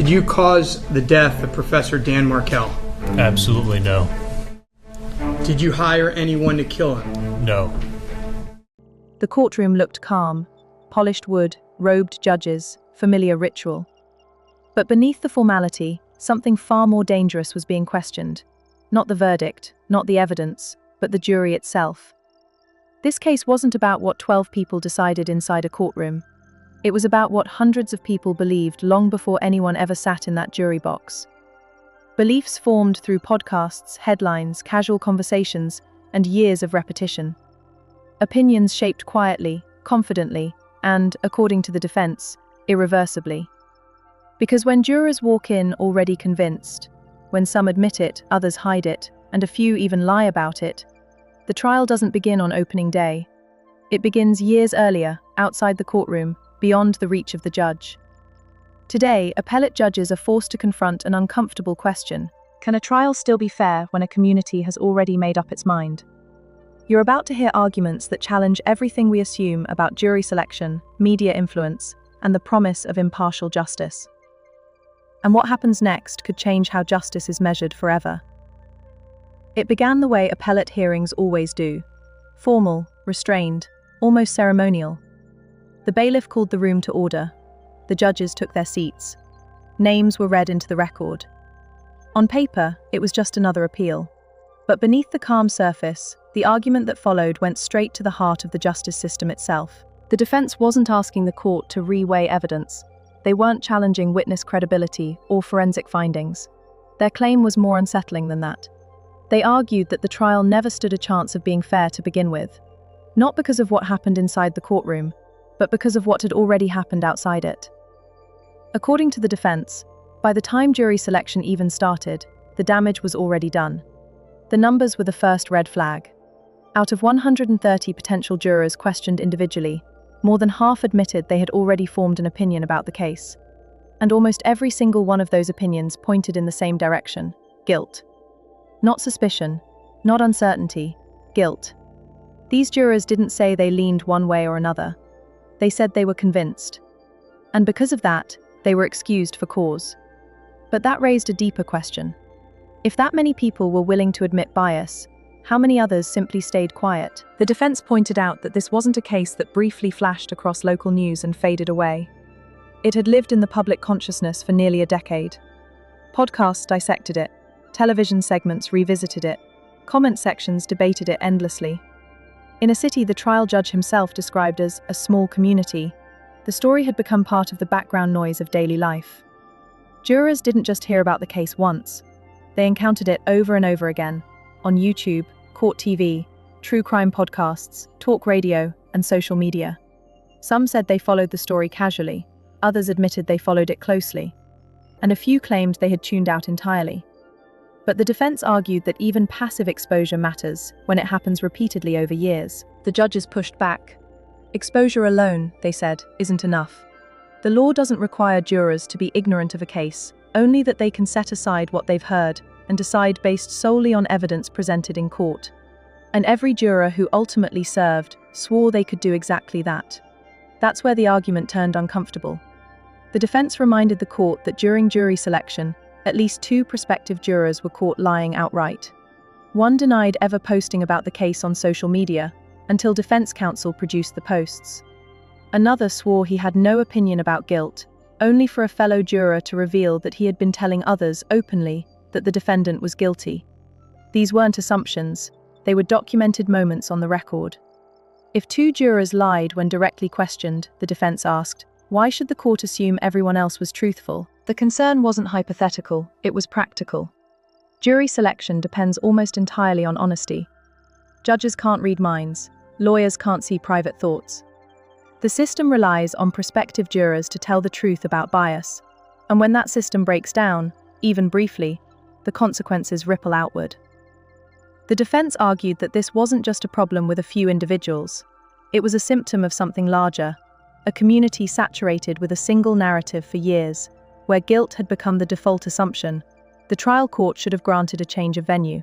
Did you cause the death of Professor Dan Markel? Absolutely no. Did you hire anyone to kill him? No. The courtroom looked calm. Polished wood, robed judges, familiar ritual. But beneath the formality, something far more dangerous was being questioned. Not the verdict, not the evidence, but the jury itself. This case wasn't about what 12 people decided inside a courtroom. It was about what hundreds of people believed long before anyone ever sat in that jury box. Beliefs formed through podcasts, headlines, casual conversations, and years of repetition. Opinions shaped quietly, confidently, and, according to the defense, irreversibly. Because when jurors walk in already convinced, when some admit it, others hide it, and a few even lie about it, the trial doesn't begin on opening day. It begins years earlier, outside the courtroom, beyond the reach of the judge. Today, appellate judges are forced to confront an uncomfortable question. Can a trial still be fair when a community has already made up its mind? You're about to hear arguments that challenge everything we assume about jury selection, media influence, and the promise of impartial justice. And what happens next could change how justice is measured forever. It began the way appellate hearings always do. Formal, restrained, almost ceremonial. The bailiff called the room to order. The judges took their seats. Names were read into the record. On paper, it was just another appeal. But beneath the calm surface, the argument that followed went straight to the heart of the justice system itself. The defense wasn't asking the court to re-weigh evidence. They weren't challenging witness credibility or forensic findings. Their claim was more unsettling than that. They argued that the trial never stood a chance of being fair to begin with. Not because of what happened inside the courtroom, but because of what had already happened outside it. According to the defense, by the time jury selection even started, the damage was already done. The numbers were the first red flag. Out of 130 potential jurors questioned individually, more than half admitted they had already formed an opinion about the case. And almost every single one of those opinions pointed in the same direction: guilt. Not suspicion, not uncertainty, guilt. These jurors didn't say they leaned one way or another. They said they were convinced. And because of that, they were excused for cause. But that raised a deeper question. If that many people were willing to admit bias, how many others simply stayed quiet? The defense pointed out that this wasn't a case that briefly flashed across local news and faded away. It had lived in the public consciousness for nearly a decade. Podcasts dissected it, television segments revisited it, comment sections debated it endlessly. In a city the trial judge himself described as a small community, the story had become part of the background noise of daily life. Jurors didn't just hear about the case once. They encountered it over and over again, on YouTube, court TV, true crime podcasts, talk radio, and social media. Some said they followed the story casually, others admitted they followed it closely, and a few claimed they had tuned out entirely. But the defense argued that even passive exposure matters when it happens repeatedly over years. The judges pushed back. Exposure alone, they said, isn't enough. The law doesn't require jurors to be ignorant of a case, only that they can set aside what they've heard and decide based solely on evidence presented in court. And every juror who ultimately served swore they could do exactly that. That's where the argument turned uncomfortable. The defense reminded the court that during jury selection, at least 2 prospective jurors were caught lying outright. One denied ever posting about the case on social media until defense counsel produced the posts. Another swore he had no opinion about guilt, only for a fellow juror to reveal that he had been telling others openly that the defendant was guilty. These weren't assumptions, they were documented moments on the record. If 2 jurors lied when directly questioned, the defense asked, why should the court assume everyone else was truthful? The concern wasn't hypothetical, it was practical. Jury selection depends almost entirely on honesty. Judges can't read minds, lawyers can't see private thoughts. The system relies on prospective jurors to tell the truth about bias, and when that system breaks down, even briefly, the consequences ripple outward. The defense argued that this wasn't just a problem with a few individuals. It was a symptom of something larger, a community saturated with a single narrative for years, where guilt had become the default assumption. The trial court should have granted a change of venue.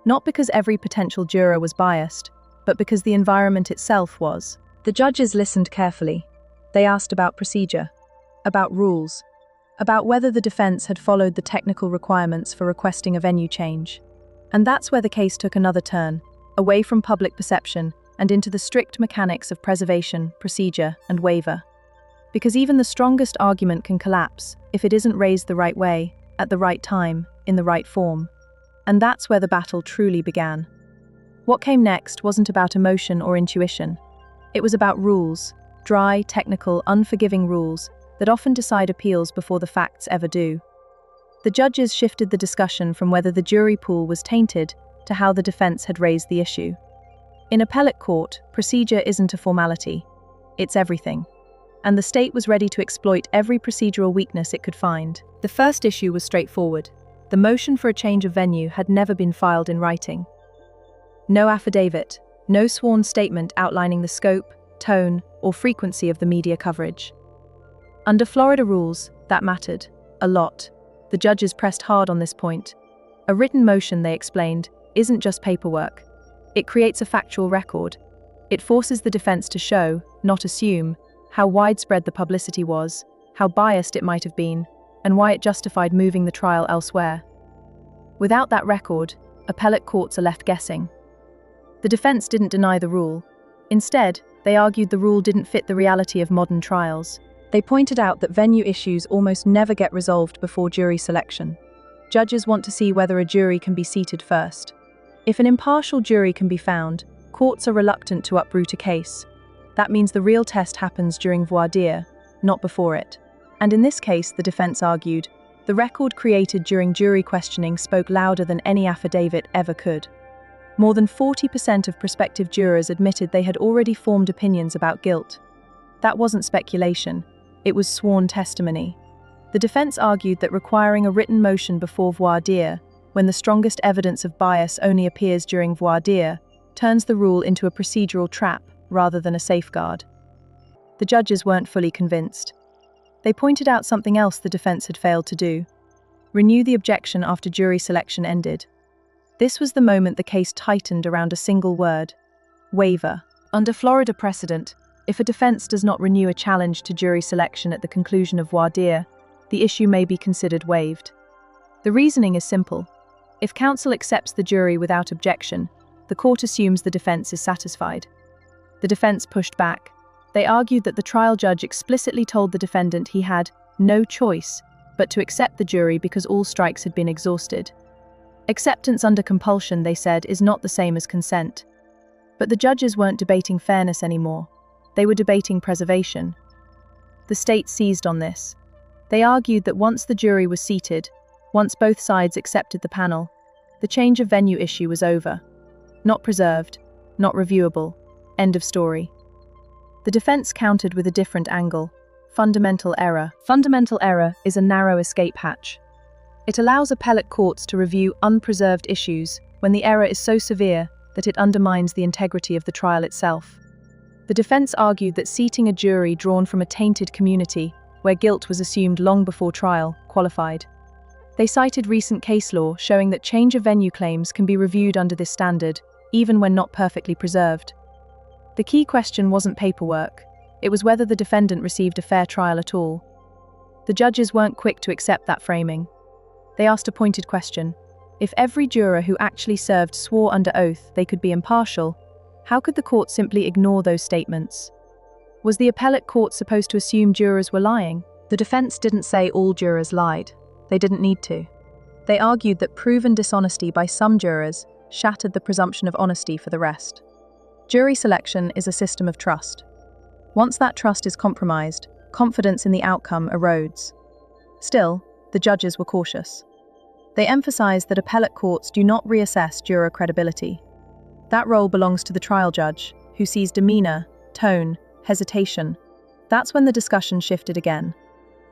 Not because every potential juror was biased, but because the environment itself was. The judges listened carefully. They asked about procedure, about rules, about whether the defense had followed the technical requirements for requesting a venue change. And that's where the case took another turn, away from public perception and into the strict mechanics of preservation, procedure, and waiver. Because even the strongest argument can collapse if it isn't raised the right way, at the right time, in the right form. And that's where the battle truly began. What came next wasn't about emotion or intuition. It was about rules, dry, technical, unforgiving rules that often decide appeals before the facts ever do. The judges shifted the discussion from whether the jury pool was tainted to how the defense had raised the issue. In appellate court, procedure isn't a formality. It's everything. And the state was ready to exploit every procedural weakness it could find. The first issue was straightforward. The motion for a change of venue had never been filed in writing. No affidavit, no sworn statement outlining the scope, tone, or frequency of the media coverage. Under Florida rules, that mattered a lot. The judges pressed hard on this point. A written motion, they explained, isn't just paperwork. It creates a factual record. It forces the defense to show, not assume, how widespread the publicity was, how biased it might have been, and why it justified moving the trial elsewhere. Without that record, appellate courts are left guessing. The defense didn't deny the rule. Instead, they argued the rule didn't fit the reality of modern trials. They pointed out that venue issues almost never get resolved before jury selection. Judges want to see whether a jury can be seated first. If an impartial jury can be found, courts are reluctant to uproot a case. That means the real test happens during voir dire, not before it. And in this case, the defense argued, the record created during jury questioning spoke louder than any affidavit ever could. More than 40% of prospective jurors admitted they had already formed opinions about guilt. That wasn't speculation, it was sworn testimony. The defense argued that requiring a written motion before voir dire, when the strongest evidence of bias only appears during voir dire, turns the rule into a procedural trap rather than a safeguard. The judges weren't fully convinced. They pointed out something else the defense had failed to do: renew the objection after jury selection ended. This was the moment the case tightened around a single word: waiver. Under Florida precedent, if a defense does not renew a challenge to jury selection at the conclusion of voir dire, the issue may be considered waived. The reasoning is simple. If counsel accepts the jury without objection, the court assumes the defense is satisfied. The defense pushed back. They argued that the trial judge explicitly told the defendant he had no choice but to accept the jury because all strikes had been exhausted. Acceptance under compulsion, they said, is not the same as consent. But the judges weren't debating fairness anymore. They were debating preservation. The state seized on this. They argued that once the jury was seated, once both sides accepted the panel, the change of venue issue was over. Not preserved, not reviewable. End of story. The defense countered with a different angle: fundamental error. Fundamental error is a narrow escape hatch. It allows appellate courts to review unpreserved issues when the error is so severe that it undermines the integrity of the trial itself. The defense argued that seating a jury drawn from a tainted community, where guilt was assumed long before trial, qualified. They cited recent case law showing that change of venue claims can be reviewed under this standard, even when not perfectly preserved. The key question wasn't paperwork, it was whether the defendant received a fair trial at all. The judges weren't quick to accept that framing. They asked a pointed question: if every juror who actually served swore under oath they could be impartial, how could the court simply ignore those statements? Was the appellate court supposed to assume jurors were lying? The defense didn't say all jurors lied. They didn't need to. They argued that proven dishonesty by some jurors shattered the presumption of honesty for the rest. Jury selection is a system of trust. Once that trust is compromised, confidence in the outcome erodes. Still, the judges were cautious. They emphasized that appellate courts do not reassess juror credibility. That role belongs to the trial judge, who sees demeanor, tone, hesitation. That's when the discussion shifted again,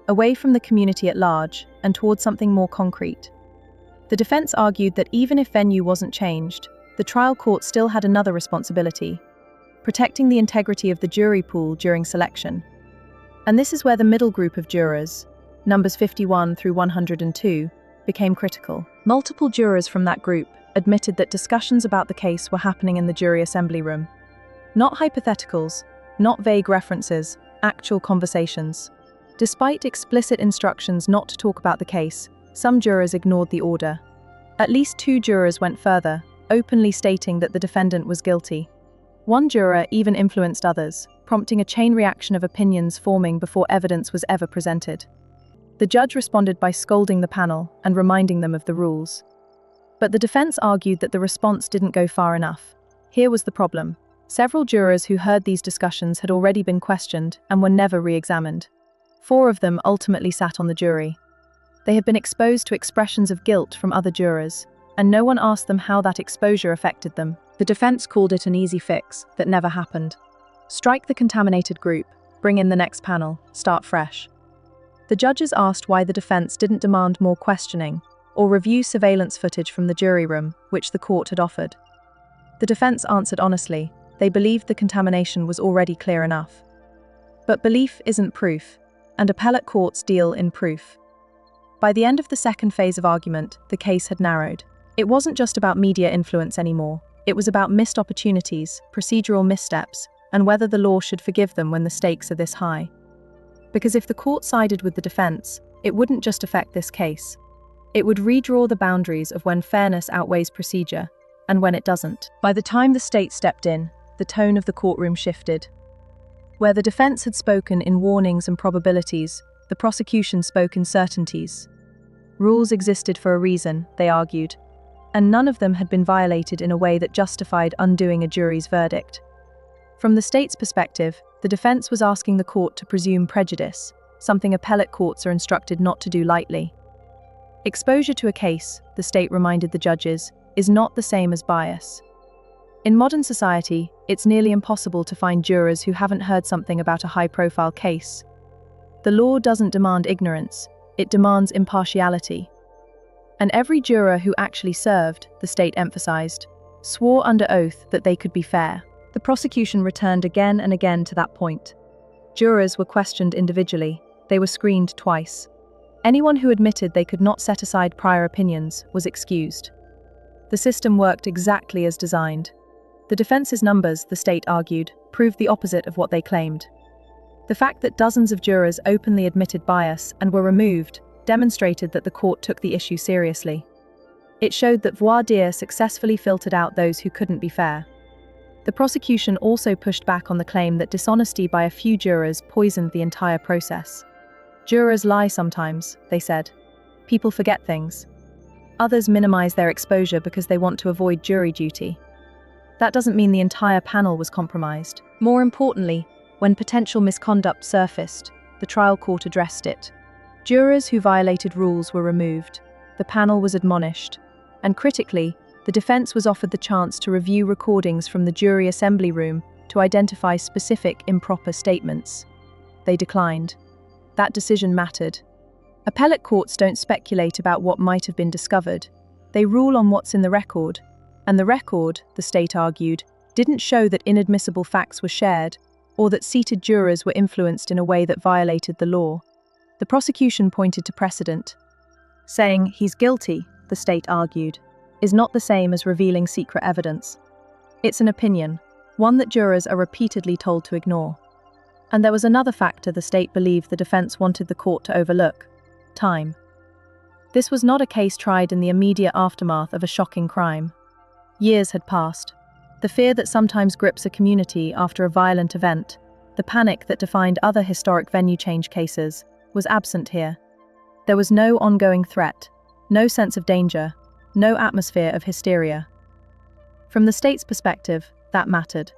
away from the community at large and towards something more concrete. The defense argued that even if venue wasn't changed, the trial court still had another responsibility: protecting the integrity of the jury pool during selection. And this is where the middle group of jurors, numbers 51 through 102, became critical. Multiple jurors from that group admitted that discussions about the case were happening in the jury assembly room. Not hypotheticals, not vague references, actual conversations. Despite explicit instructions not to talk about the case, some jurors ignored the order. At least 2 jurors went further, openly stating that the defendant was guilty. One juror even influenced others, prompting a chain reaction of opinions forming before evidence was ever presented. The judge responded by scolding the panel and reminding them of the rules. But the defense argued that the response didn't go far enough. Here was the problem. Several jurors who heard these discussions had already been questioned and were never re-examined. 4 of them ultimately sat on the jury. They had been exposed to expressions of guilt from other jurors, and no one asked them how that exposure affected them. The defense called it an easy fix that never happened. Strike the contaminated group, bring in the next panel, start fresh. The judges asked why the defense didn't demand more questioning or review surveillance footage from the jury room, which the court had offered. The defense answered honestly, they believed the contamination was already clear enough. But belief isn't proof, and appellate courts deal in proof. By the end of the second phase of argument, the case had narrowed. It wasn't just about media influence anymore. It was about missed opportunities, procedural missteps, and whether the law should forgive them when the stakes are this high. Because if the court sided with the defense, it wouldn't just affect this case. It would redraw the boundaries of when fairness outweighs procedure, and when it doesn't. By the time the state stepped in, the tone of the courtroom shifted. Where the defense had spoken in warnings and probabilities, the prosecution spoke in certainties. Rules existed for a reason, they argued, and none of them had been violated in a way that justified undoing a jury's verdict. From the state's perspective, the defense was asking the court to presume prejudice, something appellate courts are instructed not to do lightly. Exposure to a case, the state reminded the judges, is not the same as bias. In modern society, it's nearly impossible to find jurors who haven't heard something about a high-profile case. The law doesn't demand ignorance, it demands impartiality. And every juror who actually served, the state emphasized, swore under oath that they could be fair. The prosecution returned again and again to that point. Jurors were questioned individually, they were screened twice. Anyone who admitted they could not set aside prior opinions was excused. The system worked exactly as designed. The defense's numbers, the state argued, proved the opposite of what they claimed. The fact that dozens of jurors openly admitted bias and were removed demonstrated that the court took the issue seriously. It showed that voir dire successfully filtered out those who couldn't be fair. The prosecution also pushed back on the claim that dishonesty by a few jurors poisoned the entire process. Jurors lie sometimes, they said. People forget things. Others minimize their exposure because they want to avoid jury duty. That doesn't mean the entire panel was compromised. More importantly, when potential misconduct surfaced, the trial court addressed it. Jurors who violated rules were removed. The panel was admonished. And critically, the defense was offered the chance to review recordings from the jury assembly room to identify specific improper statements. They declined. That decision mattered. Appellate courts don't speculate about what might have been discovered. They rule on what's in the record. And the record, the state argued, didn't show that inadmissible facts were shared, or that seated jurors were influenced in a way that violated the law. The prosecution pointed to precedent. Saying he's guilty, the state argued, is not the same as revealing secret evidence. It's an opinion, one that jurors are repeatedly told to ignore. And there was another factor the state believed the defense wanted the court to overlook: time. This was not a case tried in the immediate aftermath of a shocking crime. Years had passed. The fear that sometimes grips a community after a violent event, the panic that defined other historic venue change cases, was absent here. There was no ongoing threat, no sense of danger, no atmosphere of hysteria. From the state's perspective, that mattered.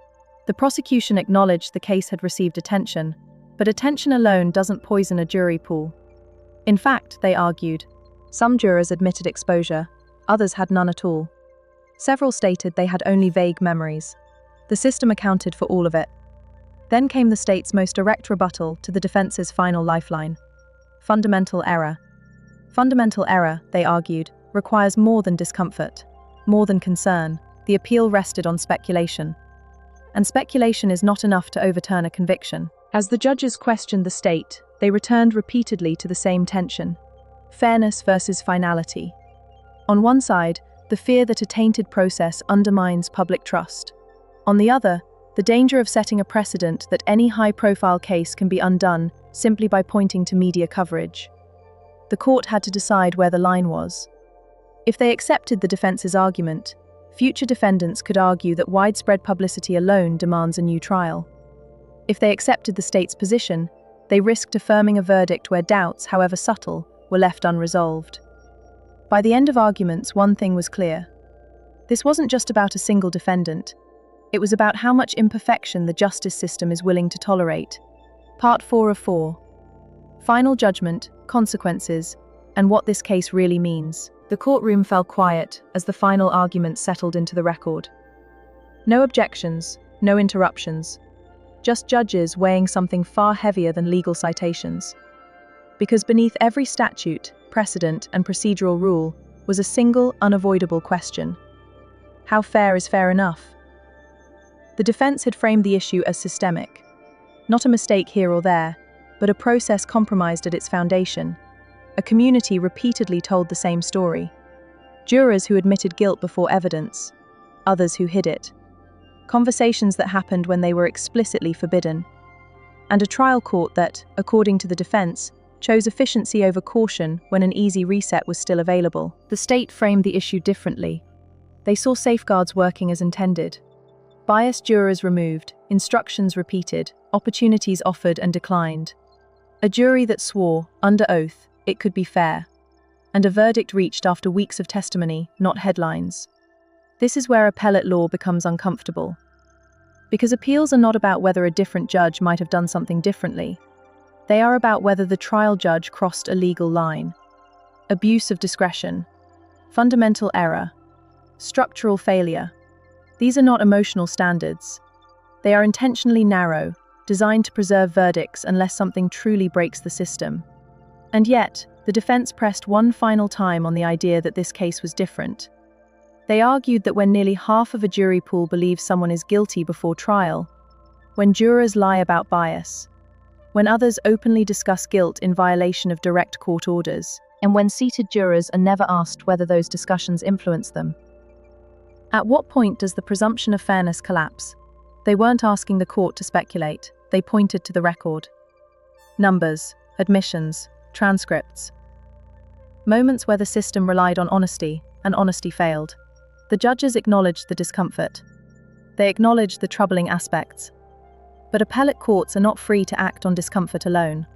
The prosecution acknowledged the case had received attention, but attention alone doesn't poison a jury pool. In fact, they argued, some jurors admitted exposure, others had none at all. Several stated they had only vague memories. The system accounted for all of it. Then came the state's most direct rebuttal to the defense's final lifeline: fundamental error. Fundamental error, they argued, requires more than discomfort, more than concern. The appeal rested on speculation. And speculation is not enough to overturn a conviction. As the judges questioned the state, they returned repeatedly to the same tension: fairness versus finality. On one side, the fear that a tainted process undermines public trust. On the other, The danger of setting a precedent that any high-profile case can be undone simply by pointing to media coverage. The court had to decide where the line was. If they accepted the defense's argument, future defendants could argue that widespread publicity alone demands a new trial. If they accepted the state's position, they risked affirming a verdict where doubts, however subtle, were left unresolved. By the end of arguments, one thing was clear. This wasn't just about a single defendant. It was about how much imperfection the justice system is willing to tolerate. Part 4 of 4. Final judgment, consequences, and what this case really means. The courtroom fell quiet as the final argument settled into the record. No objections, no interruptions. Just judges weighing something far heavier than legal citations. Because beneath every statute, precedent, and procedural rule was a single, unavoidable question. How fair is fair enough? The defense had framed the issue as systemic. Not a mistake here or there, but a process compromised at its foundation. A community repeatedly told the same story. Jurors who admitted guilt before evidence, others who hid it. Conversations that happened when they were explicitly forbidden. And a trial court that, according to the defense, chose efficiency over caution when an easy reset was still available. The state framed the issue differently. They saw safeguards working as intended. Biased jurors removed, instructions repeated, opportunities offered and declined. A jury that swore, under oath, it could be fair. And a verdict reached after weeks of testimony, not headlines. This is where appellate law becomes uncomfortable. Because appeals are not about whether a different judge might have done something differently. They are about whether the trial judge crossed a legal line. Abuse of discretion. Fundamental error. Structural failure. These are not emotional standards. They are intentionally narrow, designed to preserve verdicts unless something truly breaks the system. And yet, the defense pressed one final time on the idea that this case was different. They argued that when nearly half of a jury pool believes someone is guilty before trial, when jurors lie about bias, when others openly discuss guilt in violation of direct court orders, and when seated jurors are never asked whether those discussions influence them. At what point does the presumption of fairness collapse? They weren't asking the court to speculate, they pointed to the record. Numbers, admissions, transcripts. Moments where the system relied on honesty, and honesty failed. The judges acknowledged the discomfort. They acknowledged the troubling aspects. But appellate courts are not free to act on discomfort alone.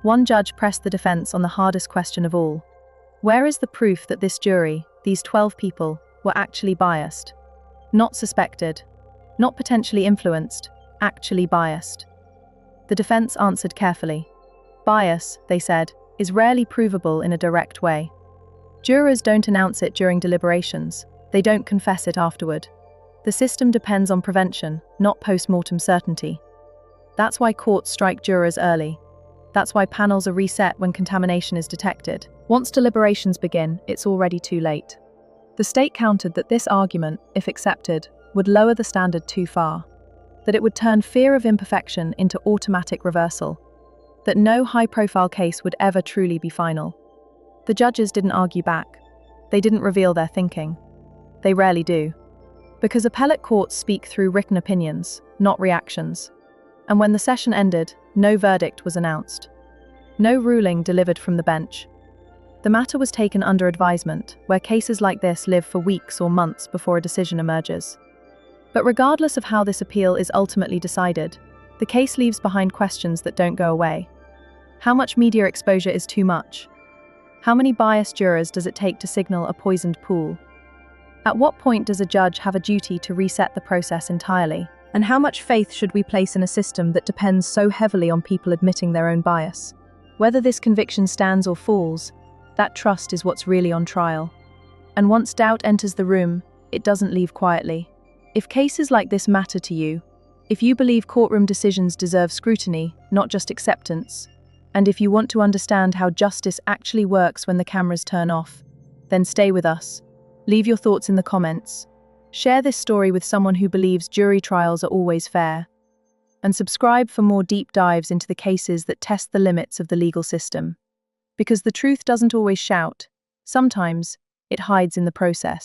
One judge pressed the defense on the hardest question of all. Where is the proof that this jury, these 12 people, were actually biased? Not suspected. Not potentially influenced. Actually biased. The defense answered carefully. Bias, they said, is rarely provable in a direct way. Jurors don't announce it during deliberations. They don't confess it afterward. The system depends on prevention, not post-mortem certainty. That's why courts strike jurors early. That's why panels are reset when contamination is detected. Once deliberations begin, it's already too late. The state countered that this argument, if accepted, would lower the standard too far. That it would turn fear of imperfection into automatic reversal. That no high-profile case would ever truly be final. The judges didn't argue back. They didn't reveal their thinking. They rarely do. Because appellate courts speak through written opinions, not reactions. And when the session ended, no verdict was announced. No ruling delivered from the bench. The matter was taken under advisement, where cases like this live for weeks or months before a decision emerges. But regardless of how this appeal is ultimately decided, the case leaves behind questions that don't go away. How much media exposure is too much? How many biased jurors does it take to signal a poisoned pool? At what point does a judge have a duty to reset the process entirely? And how much faith should we place in a system that depends so heavily on people admitting their own bias? Whether this conviction stands or falls, that trust is what's really on trial. And once doubt enters the room, it doesn't leave quietly. If cases like this matter to you, if you believe courtroom decisions deserve scrutiny, not just acceptance, and if you want to understand how justice actually works when the cameras turn off, then stay with us. Leave your thoughts in the comments. Share this story with someone who believes jury trials are always fair. And subscribe for more deep dives into the cases that test the limits of the legal system. Because the truth doesn't always shout. Sometimes, it hides in the process.